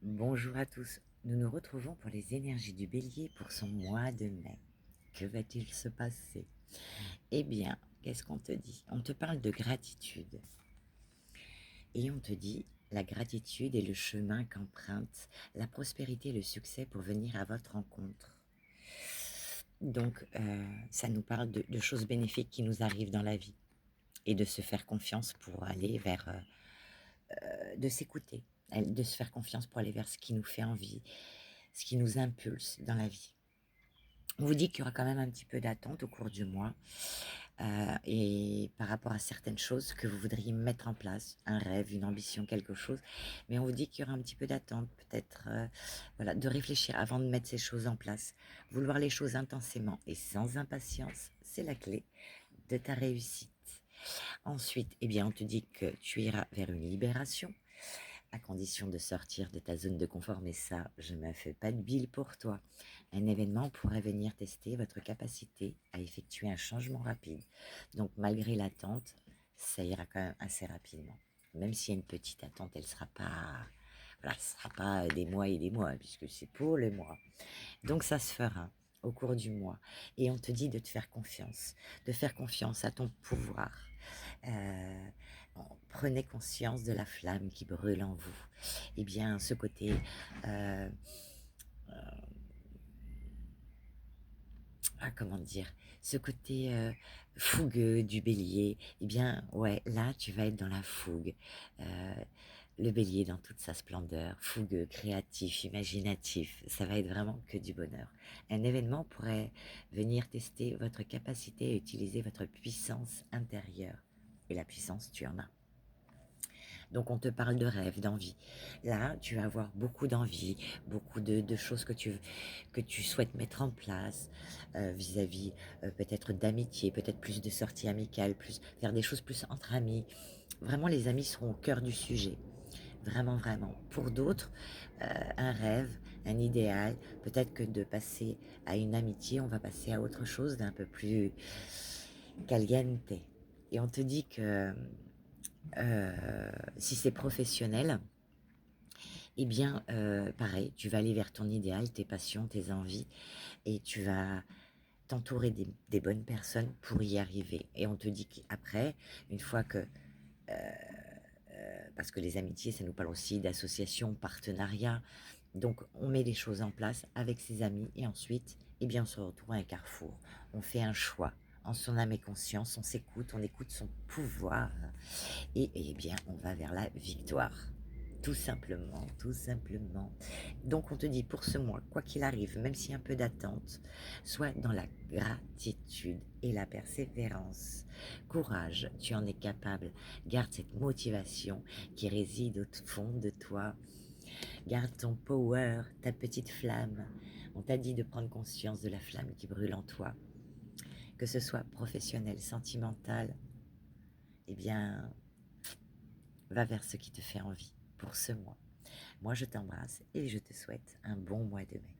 Bonjour à tous, nous nous retrouvons pour les énergies du Bélier pour son mois de mai. Que va-t-il se passer? Eh bien, qu'est-ce qu'on te dit? On te parle de gratitude et on te dit la gratitude est le chemin qu'emprunte la prospérité et le succès pour venir à votre rencontre. Donc, ça nous parle de choses bénéfiques qui nous arrivent dans la vie et de se faire confiance pour aller vers, de s'écouter, de se faire confiance pour aller vers ce qui nous fait envie, ce qui nous impulse dans la vie. On vous dit qu'il y aura quand même un petit peu d'attente au cours du mois et par rapport à certaines choses que vous voudriez mettre en place, un rêve, une ambition, quelque chose, mais on vous dit qu'il y aura un petit peu d'attente, peut-être voilà, de réfléchir avant de mettre ces choses en place. Vouloir les choses intensément et sans impatience, c'est la clé de ta réussite. Ensuite, eh bien, on te dit que tu iras vers une libération, à condition de sortir de ta zone de confort, mais ça, je ne me fais pas de bile pour toi. Un événement pourrait venir tester votre capacité à effectuer un changement rapide. Donc, malgré l'attente, ça ira quand même assez rapidement. Même s'il y a une petite attente, elle sera pas, voilà, ce sera pas des mois et des mois, puisque c'est pour le mois. Donc, ça se fera au cours du mois. Et on te dit de te faire confiance, de faire confiance à ton pouvoir. Euh, Prenez conscience de la flamme qui brûle en vous. Eh bien, ce côté euh, comment dire, ce côté fougueux du bélier, eh bien, ouais, là, tu vas être dans la fougue. Euh, le bélier dans toute sa splendeur, fougueux, créatif, imaginatif, ça va être vraiment que du bonheur. Un événement pourrait venir tester votre capacité à utiliser votre puissance intérieure. Et la puissance, tu en as. Donc on te parle de rêve, d'envie. Là, tu vas avoir beaucoup d'envie, beaucoup de choses que tu souhaites mettre en place vis-à-vis peut-être d'amitié, peut-être plus de sorties amicales, plus faire des choses plus entre amis. Vraiment, les amis seront au cœur du sujet. Vraiment, vraiment. Pour d'autres, un rêve, un idéal, peut-être que de passer à une amitié, on va passer à autre chose d'un peu plus caliente. Et on te dit que si c'est professionnel, eh bien, pareil, tu vas aller vers ton idéal, tes passions, tes envies, et tu vas t'entourer des bonnes personnes pour y arriver. Et on te dit qu'après, une fois que parce que les amitiés, ça nous parle aussi d'associations, partenariats. Donc, on met les choses en place avec ses amis et ensuite, eh bien, on se retrouve à un carrefour. On fait un choix en son âme et conscience, on écoute son pouvoir et eh bien, on va vers la victoire. Tout simplement, tout simplement. Donc on te dit pour ce mois, quoi qu'il arrive, même s'il y a un peu d'attente, sois dans la gratitude et la persévérance. Courage, tu en es capable. Garde cette motivation qui réside au fond de toi. Garde ton power, ta petite flamme. On t'a dit de prendre conscience de la flamme qui brûle en toi. Que ce soit professionnel, sentimental, eh bien, va vers ce qui te fait envie pour ce mois. Moi, je t'embrasse et je te souhaite un bon mois de mai.